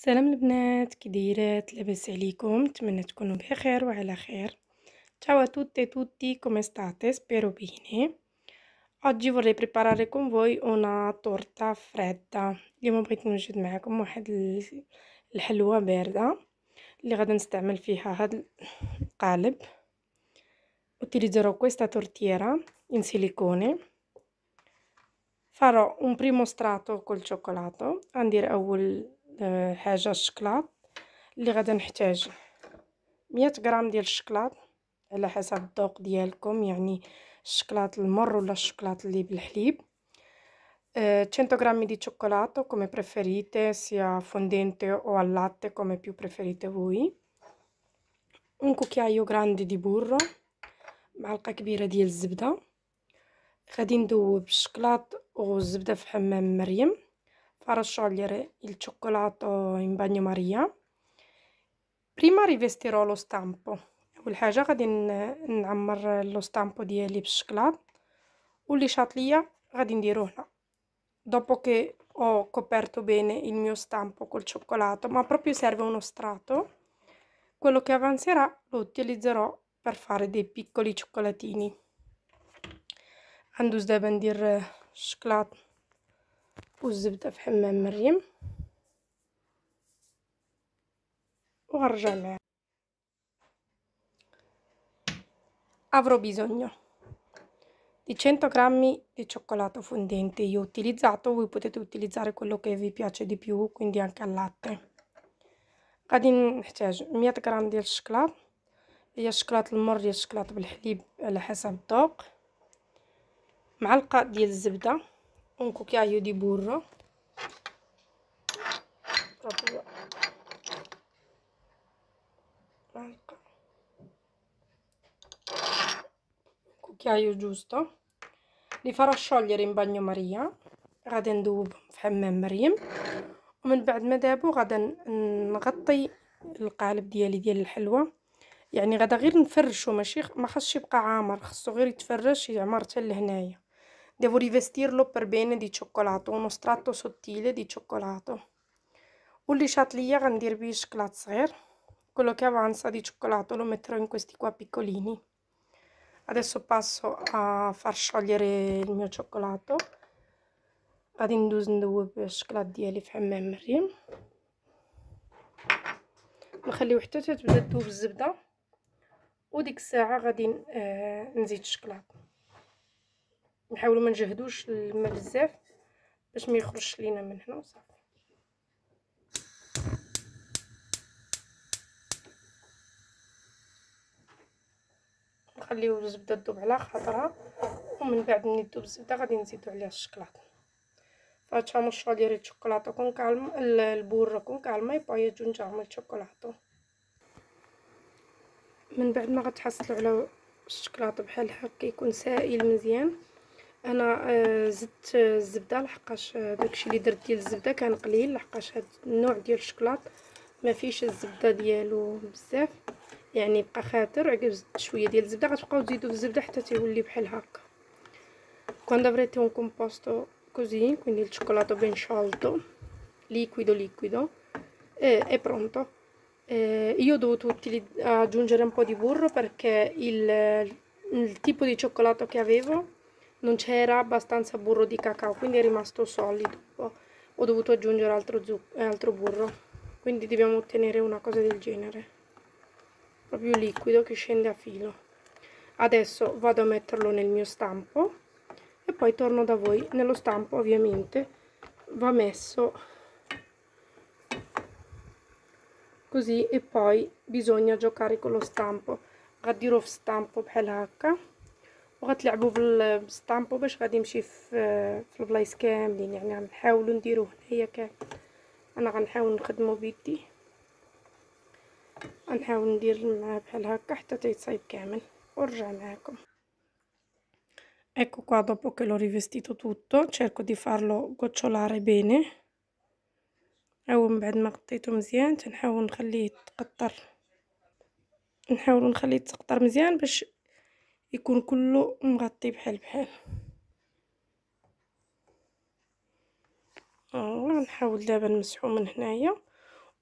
السلام البنات، كي دايرات؟ لاباس عليكم؟ نتمنى تكونوا بخير وعلى خير. Ciao a tutte e tutti, come state? Spero bene. Oggi vorrei preparare con voi una torta fredda. اليوم بغيت نوجد معكم واحد الحلوى باردة اللي غادا نستعمل فيها هاد القالب. Utilizzerò questa tortiera in silicone. Farò un primo strato col cioccolato. غندير أول حاجة الشكلاط اللي غادا نحتاج 100 غرام ديال الشكلاط على حسب الذوق ديالكم، يعني الشكلاط المر ولا الشكلاط اللي بالحليب. 100 grammi di cioccolato come preferite, sia fondente o al latte come più preferite voi. Un cucchiaio grande di burro، معلقة كبيرة ديال الزبدة. غادي ندوب الشكلاط والزبدة في حمام مريم. Farò sciogliere il cioccolato in bagnomaria. Prima rivestirò lo stampo. أول حاجة غادي نعمر لو stampo ديالي بالشكلاط، واللي شاط ليا غادي نديروه هنا. Dopo che ho coperto bene il mio stampo col cioccolato, ma proprio serve uno strato, quello che avanzerà lo utilizzerò per fare dei piccoli cioccolatini. غندوز دابا ندير الشكلاط والزبدة في حمام مريم وغنرجع معاكم. Avrò bisogno di 100 grammi di cioccolato fondente. Io ho utilizzato, voi potete utilizzare quello che vi piace di più, quindi anche al latte. غادي نحتاج 100 غرام ديال الشكلاط، هي الشكلاط المر ديال الشكلاط بالحليب على حسب الذوق. معلقة ديال الزبدة، un cucchiaio di burro proprio معلقة cucchiaio giusto. li farò sciogliere in bagnomaria. غادا ندوبهم في حمام مريم، ومن بعد ما دابو غادا نغطي القالب ديالي ديال الحلوى. يعني غادا غير نفرشو، ماشي ما خاصش يبقى عامر، خاصو غير يتفرش يعمر حتى لهنايا. devo rivestirlo per bene di cioccolato, uno strato sottile di cioccolato. واللي شاط ليا غندير بيه شكلاط صغير. quello che avanza di cioccolato lo metterò in questi qua piccolini. Adesso passo a far sciogliere il mio cioccolato. غادي ندوز ندوب الشكلاط ديالي في حمام مريم، نخليو حتى تبدا تذوب الزبده، وديك الساعه غادي نزيد الشكلاط. نحاولوا ما نجهدوش الماء بزاف باش ما يخرجش لينا من هنا وصافي. نخليو الزبده تذوب على خاطرها، ومن بعد ملي تذوب الزبده غادي نزيدو عليها الشكلاط. Facciamo sciogliere il cioccolato con calma, il burro con calma e poi aggiungiamo il cioccolato. من بعد ما غتحصلوا على الشكلاط بحال هكا يكون سائل مزيان، انا زدت الزبده لحقاش داكشي اللي درت ديال الزبده كان قليل، لحقاش هاد النوع ديال الشكلاط ما فيش الزبده ديالو بزاف، يعني بقى خاطر عقب زدت شويه ديال الزبده غتبقاو تزيدوا في الزبده حتى تيولي بحال هكا. Quando avrete un composto così, quindi il cioccolato ben sciolto, liquido, è pronto. Io ho dovuto aggiungere un po' di burro perché il tipo di cioccolato che avevo non c'era abbastanza burro di cacao, quindi è rimasto solido. Ho dovuto aggiungere altro burro, quindi dobbiamo ottenere una cosa del genere, proprio liquido che scende a filo. Adesso vado a metterlo nel mio stampo e poi torno da voi. Nello stampo ovviamente va messo così e poi bisogna giocare con lo stampo. غديروا في السطامبو بحال هكا وغتلعبوا بالسطامبو باش غادي يمشي في البلايص كاملين، يعني غنحاولوا نديروه هنايا كامل. انا غنحاول نخدمو بيدي، غنحاول ندير معاه بحال هكا حتى تيصايب كامل ونرجع معاكم. Ecco qua, dopo che l'ho rivestito tutto cerco di farlo gocciolare bene. من بعد ما غطيته مزيان تنحاول نخليه يتقطر، نحاول نخليه يتقطر مزيان باش يكون كله مغطي بحال نحاول دابا نمسحو من هنايا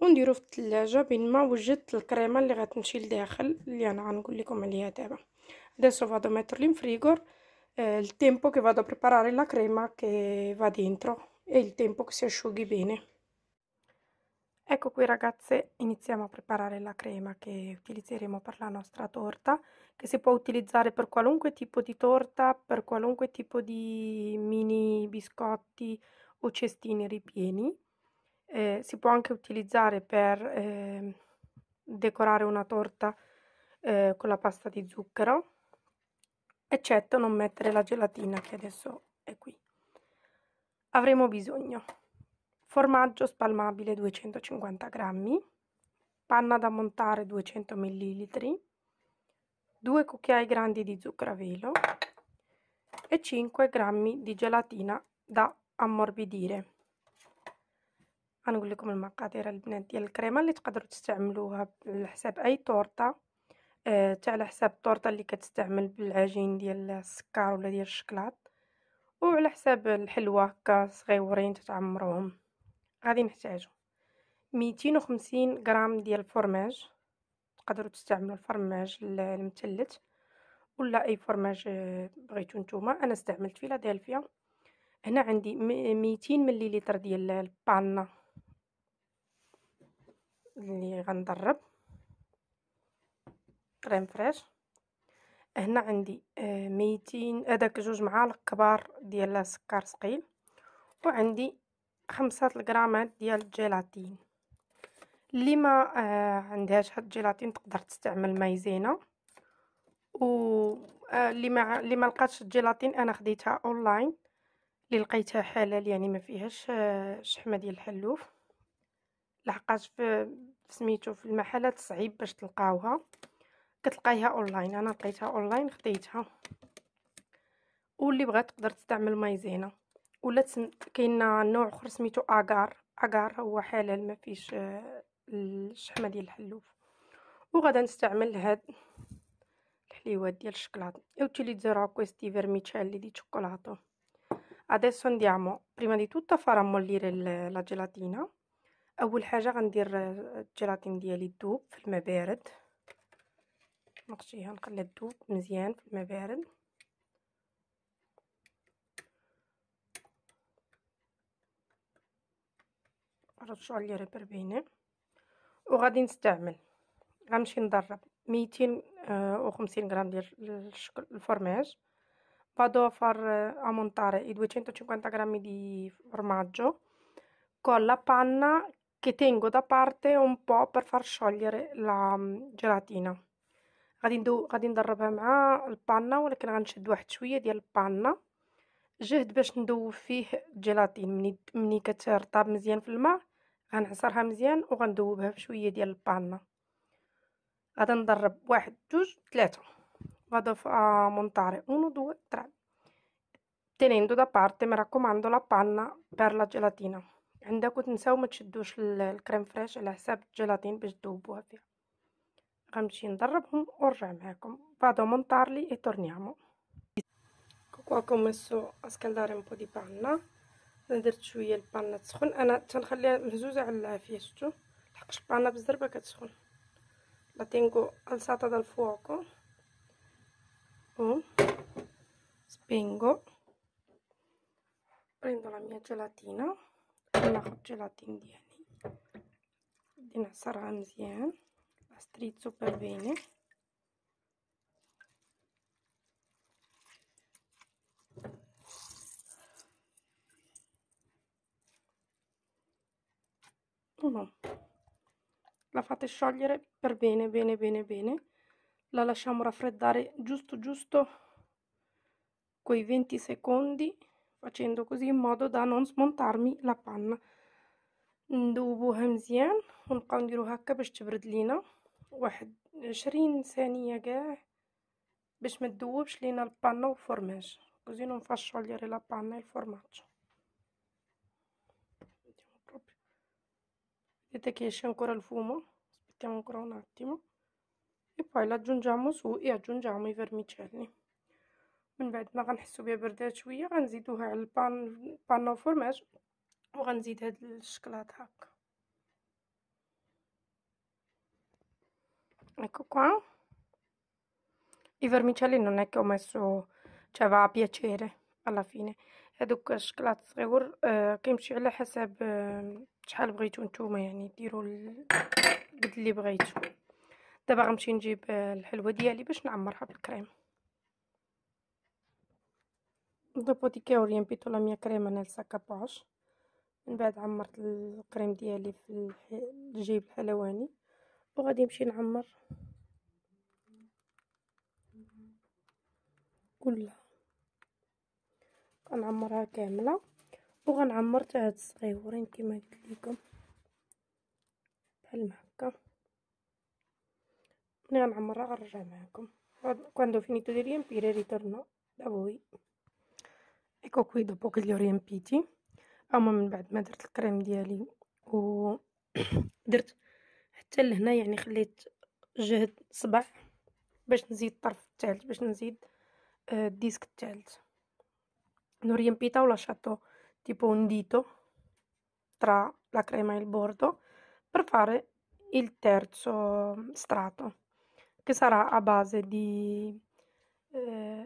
ونديرو في الثلاجه بين ما وجدت الكريمه اللي غتمشي لداخل اللي انا غنقول لكم عليها دابا. adesso vado a metterlo in frigo il tempo che vado a preparare la crema che va dentro e il tempo che si asciughi bene. Ecco qui ragazze, iniziamo a preparare la crema che utilizzeremo per la nostra torta, che si può utilizzare per qualunque tipo di torta, per qualunque tipo di mini biscotti o cestini ripieni. Si può anche utilizzare per decorare una torta con la pasta di zucchero, eccetto non mettere la gelatina che adesso è qui. Avremo bisogno formaggio spalmabile 250 grammi, panna da montare 200 ml, 2 cucchiai grandi di zucchero a velo e 5 grammi di gelatina da ammorbidire. غنقول لكم المقادير البنات ديال الكريمه اللي تقدروا تستعملوها على حساب اي طورطه، تاع على حساب الطورطه اللي كتستعمل بالعجين ديال السكر ولا ديال الشكلاط، وعلى حساب الحلوه هكا صغيورين تتعمروهم. غادي نحتاجو 250 غرام ديال الفرماج، تقدروا تستعملوا الفرماج المثلث ولا اي فرماج بغيتو نتوما. انا استعملت فيلادلفيا. هنا عندي 200 مليلتر ديال البانه اللي غنضرب كريم فريش. هنا عندي 200 هذاك 2 معالق كبار ديال السكر ثقيل، وعندي 5 غرامات ديال الجيلاتين. اللي ما عندهاش هاد الجيلاتين تقدر تستعمل مايزينا، و اللي ما لقاتش الجيلاتين انا خديتها اونلاين اللي لقيتها حلال يعني ما فيهاش شحمه ديال الحلوف، لحقاش في سميتو في المحلات صعيب باش تلقاوها، كتلقايها اونلاين. انا لقيتها اونلاين خديتها. واللي بغات تقدر تستعمل مايزينا ولا كاين نوع اخر سميتو اغار هو حلال ما فيش الشحمه ديال الحلوف. وغادا نستعمل هاد الحليوات ديال الشكلاط e utilizzerò questi vermicelli di cioccolato. Adesso andiamo prima di tutto a far ammollire la gelatina. اول حاجه غندير الجيلاتين ديالي تذوب في الماء بارد، نغطيها نخليها تذوب مزيان في الماء بارد. نرشو عليه ربربينه وغادي نستعمل غنمشي نضرب 250 غرام ديال الفرماج. vado a far ammontare i 250 grammi di formaggio con la panna che tengo da parte un po' per far sciogliere la gelatina. غادي ندربها مع البانه، ولكن غنشد واحد شويه ديال البانه جهد باش ندوب فيه الجيلاتين. مني كترطاب مزيان في الماء غنعصرها مزيان وغندوبها في شويه ديال البانه. غادا نضرب 1 2 3. vado a montare 1 2 3 tenendo da parte mi raccomando la panna per la gelatina. عندكم تنساو ما تشدوش الكريم فريش على حساب الجيلاتين باش تذوبوها فيها. غنمشي نضربهم ونرجع معكم. vado a montarli e torniamo. Qua ho messo a scaldare un po' di panna. درت شويه البانه تسخن. انا تنخليها مهزوزه على العافيه شفتوا لحقاش البانه بالزربه كتسخن. la tengo alzata dal fuoco spengo, prendo la mia gelatina ناخد جيلاتين ديالي بدي نعصرها مزيان la strizzo per bene. La fate sciogliere per bene bene bene bene, la lasciamo raffreddare giusto quei 20 secondi, facendo così in modo da non smontarmi la panna. ندوبوها مزيان ونبقاو نديرو هكا باش تبرد لينا واحد 20 ثانيه كاع باش ما تذوبش لينا البانه والفرماج. così non fa sciogliere la panna e il formaggio. vedete che esce ancora il fumo? Aspettiamo ancora un attimo e poi l'aggiungiamo su e aggiungiamo i vermicelli. من بعد ما غنحسو بها بردات شويه غنزيدوها على البانه والفرماج وغنزيد هاد الشكلاط هكا. ecco qua. I vermicelli non è che ho messo, cioè va a piacere alla fine. هادوك الشكلاط صغيور كيمشي على حسب شحال بغيتو نتوما، يعني ديروا قد اللي بغيتو. دابا غنمشي نجيب الحلوه ديالي باش نعمرها بالكريم. Dopodiché ho riempito la mia crema nel sac à poche. من بعد عمرت الكريم ديالي في الجيب الحلواني وغادي نمشي نعمر كلها، غنعمرها كامله وغنعمر حتى هاد الصغيورين كما قلت لكم بحال هكا. ملي غنعمرها غنرجع معكم. Quando ho finito di riempire ritorno da voi. Ecco qui dopo che li ho riempiti. اما من بعد ما درت الكريم ديالي و درت حتى لهنا، يعني خليت جهد صبع باش نزيد الطرف الثالث، باش نزيد الديسك الثالث. l'ho riempita, ho lasciato tipo un dito tra la crema e il bordo per fare il terzo strato, che sarà a base di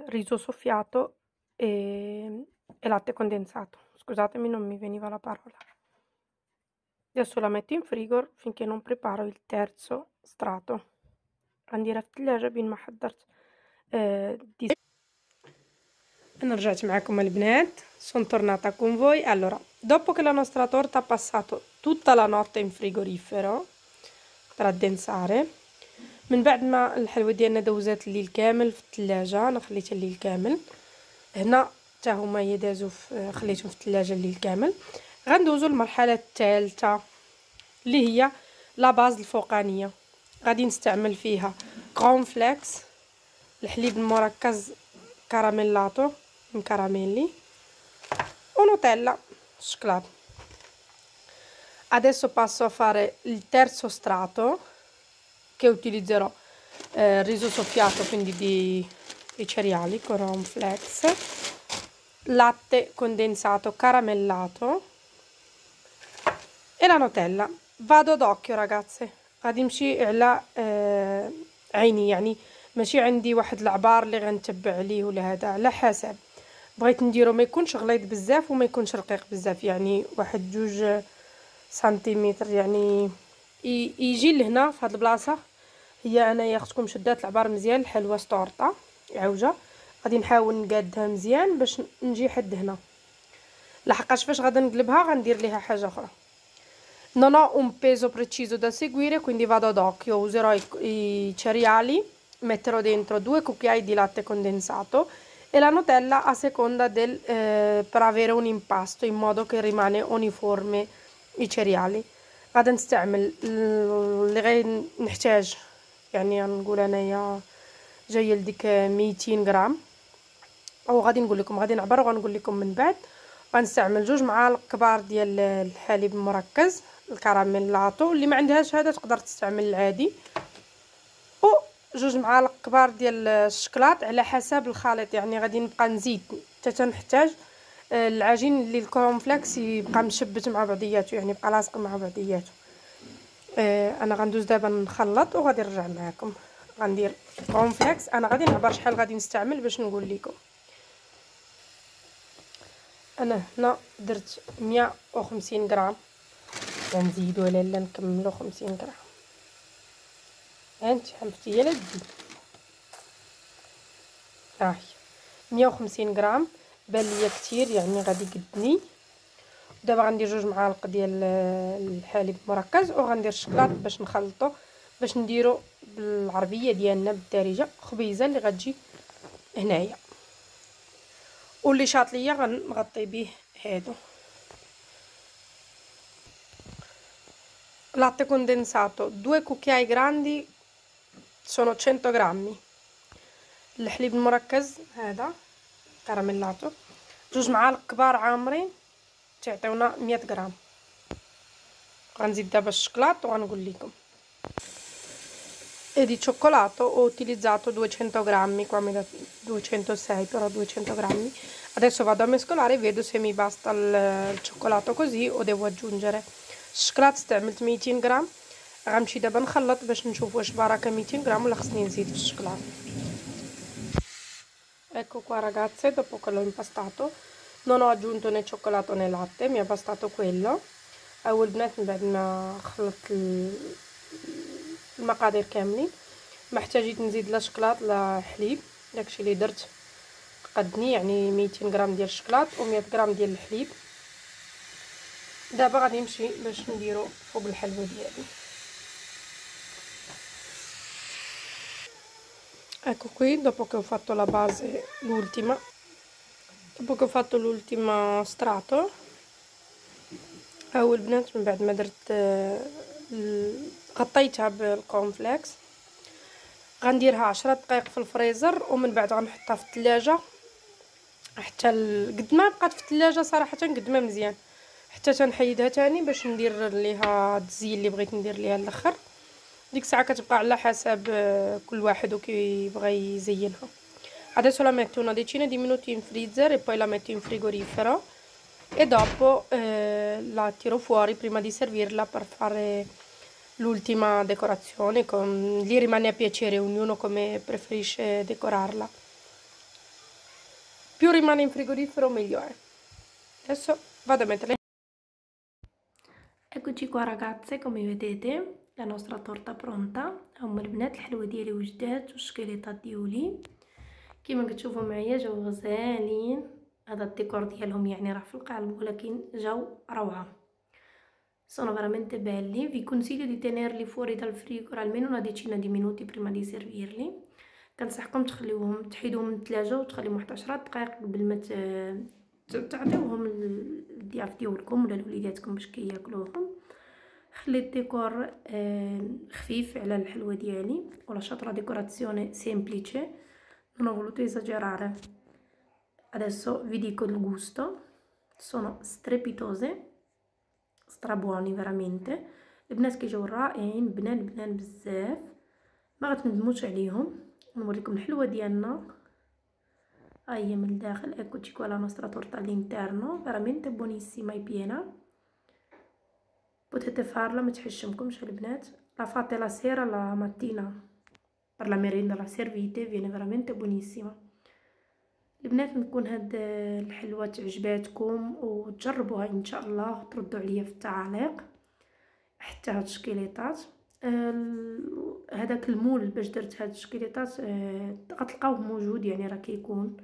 riso soffiato e latte condensato. Scusatemi, non mi veniva la parola. Adesso la metto in frigo finché non preparo il terzo strato. غنديرها في الثلاجة بين ما حضرت انا رجعت معكم البنات. sono tornata con voi. Allora, dopo che la nostra torta ha passato tutta la notte in frigorifero per addensare، من بعد ما الحلوه ديالنا دوزات الليل كامل في الثلاجه، انا خليتها الليل كامل، هنا حتى هما يدازوا خليتهم في الثلاجه الليل كامل. غندوزو المرحله الثالثه اللي هي لا باز الفوقانيه. غادي نستعمل فيها كرون فليكس، الحليب المركز كراميلاتو مكراميلي، ونوتيلا شوكولاته. Adesso passo a fare il terzo strato, che utilizzerò riso soffiato, quindi di cereali, cornflakes, latte condensato caramellato e la Nutella. vado d'occhio ragazze، غادي نمشي على عيني، يعني ماشي عندي واحد العبار اللي غنتبع عليه ولا هذا، على حسب بغيت نديرو ما يكونش غليظ بزاف وما يكونش رقيق بزاف، يعني واحد 2 سنتيمتر، يعني يجي لهنا في هاد البلاصه. هي انايا خصكم شدات العبار مزيان، الحلوه سطورطه عوجه، غادي نحاول نقادها مزيان باش نجي حد هنا، لحقاش فاش غادي نقلبها غندير ليها حاجه اخرى. Non ho un peso preciso da seguire, quindi vado ad occhio. Userò i cereali, metterò dentro 2 cucchiai di latte condensato e la Nutella a seconda per avere un impasto in modo che rimane uniforme i cereali. غادي نستعمل اللي غادي نحتاج، يعني نقول انايا جايه لديك 200 غرام، او غادي نقول لكم، غادي نعبر وغنقول لكم من بعد. غنستعمل 2 معالق كبار ديال الحليب المركز الكراميلاتو، اللي ما عندهاش هذا تقدر تستعمل العادي، و 2 معالق كبار ديال الشكلاط على حسب الخليط. يعني غادي نبقى نزيد حتى تنحتاج العجين اللي الكورنفليكس يبقى مشبت مع بعضياته، يعني يبقى لاصق مع بعضياته. انا غندوز دابا نخلط وغادي نرجع معكم. غندير كورنفليكس، انا غادي نعبر شحال غادي نستعمل باش نقول لكم. انا هنا درت 150 غرام، غنزيدو ولا لا نكملو 50 غرام. انت حلفتي لا تزيد، هاهي 150 غرام. بان ليا كتير، يعني غادي يقدني. دابا غندير 2 معالق ديال الحليب المركز وغندير الشكلاط باش نخلطو، باش نديرو بالعربيه ديالنا بالدارجه خبيزه اللي غتجي هنايا. واللي شاط ليا غنغطي به هادو. latte condensato 2 cucchiai grandi sono 100 grammi. الحليب المركز هذا كراميلاتو 2 معالق كبار عامرين تعطيونا 100 غرام. غنزيد دابا الشكلاط وغنقول لكم. E di cioccolato ho utilizzato 200 grammi, qua mi da 206, però 200 grammi. Adesso vado a mescolare e vedo se mi basta il cioccolato così o devo aggiungere. الشكلاط استعملت 200 غرام، غنمشي دابا نخلط باش نشوف واش بركه 200 غرام ولا خصني نزيد في الشكلاط. Ecco qua ragazze, dopo che l'ho impastato non ho aggiunto né cioccolato né latte, mi è bastato quello. اول بنات من بعد ما خلطت المقادير كاملين ما احتاجيت نزيد لا شكلاط لا حليب، داكشي اللي درت قدني، يعني 200 غرام ديال الشكلاط و100 غرام ديال الحليب. دابا غادي نمشي باش نديرو فوق الحلوه ديالي. Ecco qui, dopo che ho fatto la base, dopo che ho fatto l'ultimo strato اول بنات من بعد ما درت غطيتها بالكورنفليكس غنديرها 10 دقائق في الفريزر، ومن بعد غنحطها في الثلاجه حتى قد ما بقات في الثلاجه صراحه قد ما مزيان، حتى تنحيدها تاني باش ندير ليها التزيين اللي بغيت ندير ليها الاخر. ديك الساعه كتبقى على حسب كل واحد وكيبغي يزينها. Adesso la metto una decina di minuti in freezer e poi la metto in frigorifero e dopo la tiro fuori prima di servirla per fare l'ultima decorazione. Lì rimane a piacere, ognuno come preferisce decorarla. Più rimane in frigorifero meglio è. Adesso vado a metterla. Eccoci qua ragazze, come vedete la nostra torta pronta. هما البنات الحلوه ديالي وجدات والشكيليطات ديولي كيما كتشوفوا معايا جاو غزالين. هذا الديكور ديالهم يعني راه في القالب ولكن جاو روعه. Sono veramente belli. Vi consiglio di tenerli fuori dal frigo almeno una decina di minuti prima di servirli. كنصحكم تحيدوهم من الثلاجه وتخليهم واحد 10 دقائق قبل ما تعطيوهم الضياف ديالكم ولا لوليداتكم باش كياكلوهم. خليت ديكور خفيف على الحلوه ديالي ولا شاطره decorazione semplice, non ho voluto esagerare. Adesso vi dico il gusto, sono strepitose, strabuoni veramente. البنات كيجيو رائعين، بنان بزاف، ما غتندموش عليهم. نوريكم الحلوه ديالنا ها هي من الداخل. eccoci qua la nostra torta all'interno, veramente buonissima e piena. Potete farla ما تحشمكمش البنات. la fate la sera la mattina per la merenda la servite, viene veramente buonissima. البنات نكون هاد الحلوه تعجباتكم وتجربوها ان شاء الله وتردوا عليا في التعاليق. حتى هاد الشكيليطات هذاك المول باش درت هاد الشكيليطات غتلقاوه موجود، يعني راه كيكون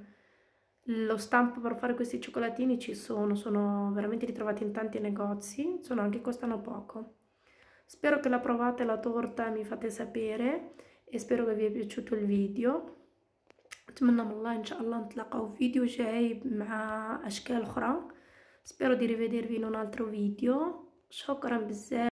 lo stampo per fare questi cioccolatini ci sono veramente ritrovati in tanti negozi, anche costano poco. Spero che la provate la torta, mi fate sapere e spero che vi è piaciuto il video. اتمنى من الله ان شاء الله نتلاقاو في فيديو جاي مع اشكال اخرى. spero di rivedervi in un altro video. شكرا بزاف.